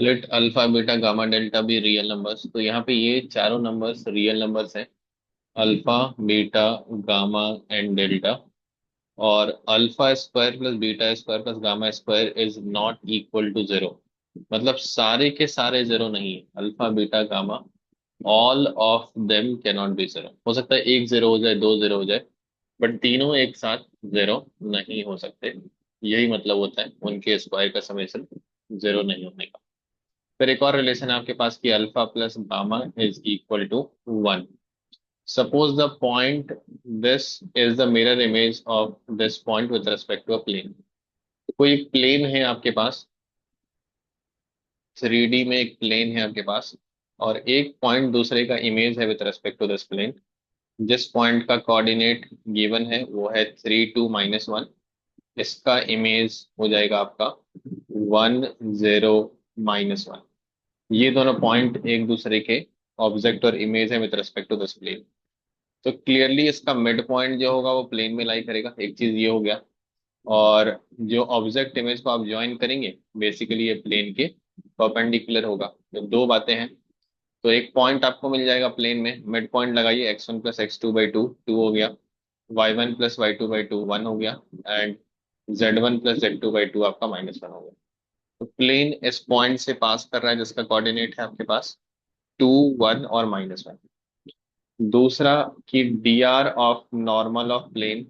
Late alpha beta gamma delta भी real numbers, तो यहाँ पे ये चारों नंबर्स रियल नंबर्स हैं। Alpha, beta, gamma and delta. और alpha square plus beta square plus gamma square is not equal to zero. मतलब सारे के सारे जीरो नहीं है। Alpha beta gamma all of them can not be zero. हो सकता है एक जीरो हो जाए, दो जीरो हो जाए, बट तीनों एक साथ जीरो नहीं हो सकते। यही मतलब होता है उनके स्क्वायर का समेशन जीरो नहीं होने का। फिर एक और रिलेशन है आपके पास कि alpha plus gamma is equal to one. Suppose the point this is the mirror image of this point with respect to a plane. कोई प्लेन है आपके पास, 3D में एक प्लेन है आपके पास, और एक पॉइंट दूसरे का इमेज है with respect to this plane. जिस पॉइंट का कोऑर्डिनेट गिवन है वो है 3 2 -1। इसका इमेज हो जाएगा आपका 1 0 -1। ये दोनों पॉइंट एक दूसरे के ऑब्जेक्ट और इमेज है with respect to this plane. तो क्लियरली इसका मिड पॉइंट जो होगा वो प्लेन में लाई करेगा। एक चीज ये हो गया। और जो ऑब्जेक्ट इमेज को आप ज्वाइन करेंगे बेसिकली ये प्लेन के परपेंडिकुलर होगा। तो दो बातें हैं। तो एक पॉइंट आपको मिल जाएगा प्लेन में, मिड पॉइंट लगाइए, x1 + x2/2 टू हो गया, y1 + y2/2 1 हो गया, एंड z1 + z2/2 आपका -1 हो गया। तो प्लेन इस पॉइंट से पास कर रहा है जिसका कोऑर्डिनेट है आपके पास 2 1 और -1। दूसरा कि dr of normal of plane.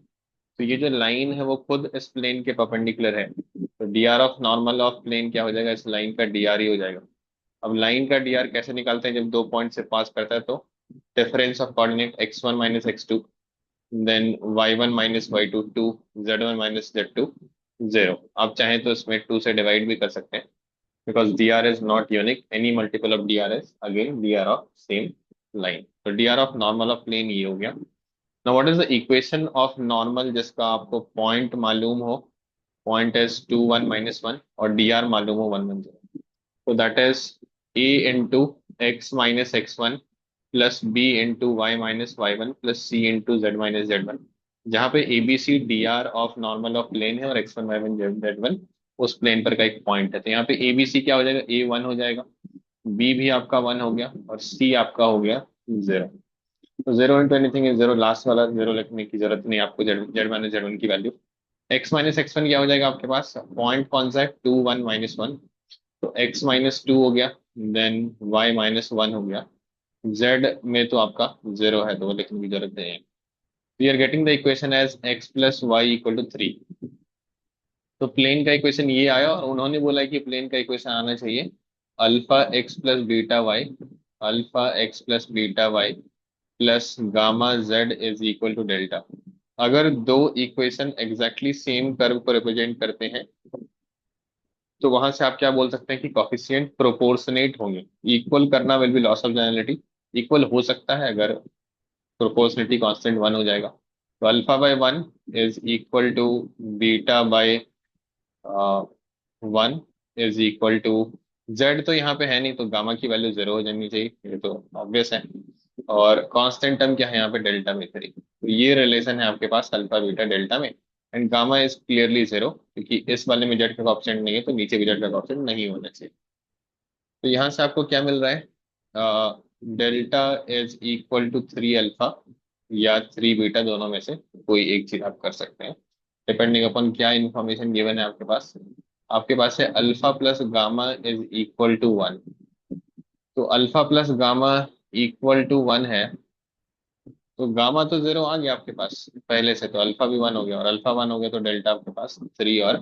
तो ये जो लाइन है वो खुद इस प्लेन के परपेंडिकुलर है, तो dr of normal of plane क्या हो जाएगा, इस लाइन का dr ही हो जाएगा। अब लाइन का dr कैसे निकालते हैं, जब दो पॉइंट से पास करता है तो difference of coordinate x1 - x2, then y1 - y2 2, z1 - z2 0। आप चाहें तो इसमें 2 से डिवाइड भी कर सकते हैं, because dr is not unique, any multiple of dr is again dr of same line। तो dr of normal of plane ये हो गया। now what is the equation of normal जिसका आपको पॉइंट मालूम हो, पॉइंट इज 2 1 - 1 और dr मालूम हो 1 1 0। तो that is a into x - x1 plus b into y - y1 plus c into z - z1। जहाँ पे A B C D R of normal of plane है और x1 y1 z1 उस plane पर का एक पॉइंट है। तो यहाँ पे ए बी सी क्या हो जाएगा, ए 1 हो जाएगा, बी भी आपका 1 हो गया, और सी आपका हो गया 0। तो 0 इंटू एनीथिंग इज 0, लास्ट वाला 0 लिखने की जरूरत नहीं आपको। z1 की वैल्यू x - x1 क्या हो जाएगा आपके पास, पॉइंट कौन सा है 2 1 - 1, तो x - 2 हो गया, देन y - 1 हो गया, z में तो आपका 0 है तो वो लिखने की जरूरत नहीं है। We are getting the equation as x + y = 3। तो प्लेन का इक्वेशन ये आया, और उन्होंने बोला कि प्लेन का इक्वेशन आना चाहिए alpha x plus beta y, alpha x plus beta y plus gamma z is equal to delta. अगर दो इक्वेशन एग्जैक्टली सेम कर्व को रिप्रेजेंट करते हैं तो वहां से आप क्या बोल सकते हैं कि कॉफिशिएंट प्रोपोर्शनेट होंगे। इक्वल करना will be loss of generality. Equal हो सकता है अगर प्रोपोर्शनिटी कांस्टेंट 1 हो जाएगा। तो alpha is equal to beta by 1 is equal to z. तो यहाँ पे है नहीं तो गामा की वैल्यू 0 हो जानी चाहिए, ये तो ऑब्वियस है। और कांस्टेंट टर्म क्या है यहाँ पे, डेल्टा में 3। तो ये रिलेशन है आपके पास अल्फा बीटा डेल्टा में। एंड गामा इज क्लियरली 0, क्योंकि इस वाले में जेड का ऑप्शन नहीं है तो नीचे भी जेड का ऑप्शन नहीं होना चाहिए। तो यहाँ से आपको क्या मिल रहा है, delta is equal to 3 alpha या 3 बीटा, दोनों में से कोई एक चीज आप कर सकते हैं डिपेंडिंग अपॉन क्या इंफॉर्मेशन गिवन है आपके पास। आपके पास है alpha plus gamma is equal to 1। तो alpha plus gamma equal to 1 है, तो गामा तो 0 आ गया आपके पास पहले से, तो अल्फा भी 1 हो गया, और अल्फा 1 हो गया तो डेल्टा आपके पास 3, और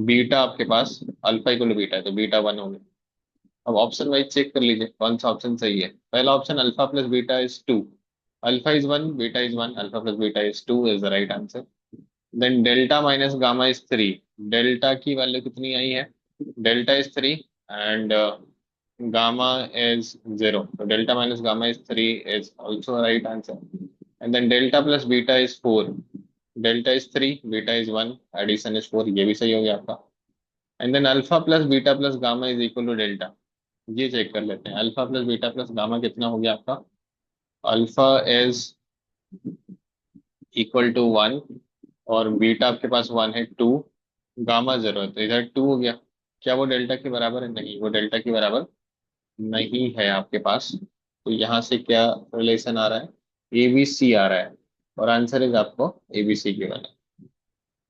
बीटा आपके पास अल्फा इक्वल टू बीटा है तो बीटा 1 हो गया। अब ऑप्शन वाइज चेक कर लीजिए कौन सा ऑप्शन सही है। पहला option alpha plus beta is 2, alpha is 1 beta is 1, alpha plus beta is 2 is the right answer. Then delta minus gamma is 3। Delta की वैल्यू कितनी आई है, delta is 3 and gamma is 0, तो delta minus gamma is 3 is also right answer. And then delta plus beta is 4। Delta is 3 beta is 1, addition is 4, ये भी सही हो गया आपका। And then alpha plus beta plus gamma is equal to delta. ये check कर लेते हैं alpha plus beta plus gamma कितना हो गया आपका। अल्फा इज इक्वल टू 1 और बीटा आपके पास 1 है 2, गामा 0 है तो इधर 2 हो गया। क्या वो डेल्टा के बराबर है? नहीं, वो डेल्टा के बराबर नहीं है आपके पास। तो यहाँ से क्या रिलेशन आ रहा है? ABC आ रहा है, और आंसर इज आपको ABC गिवन है।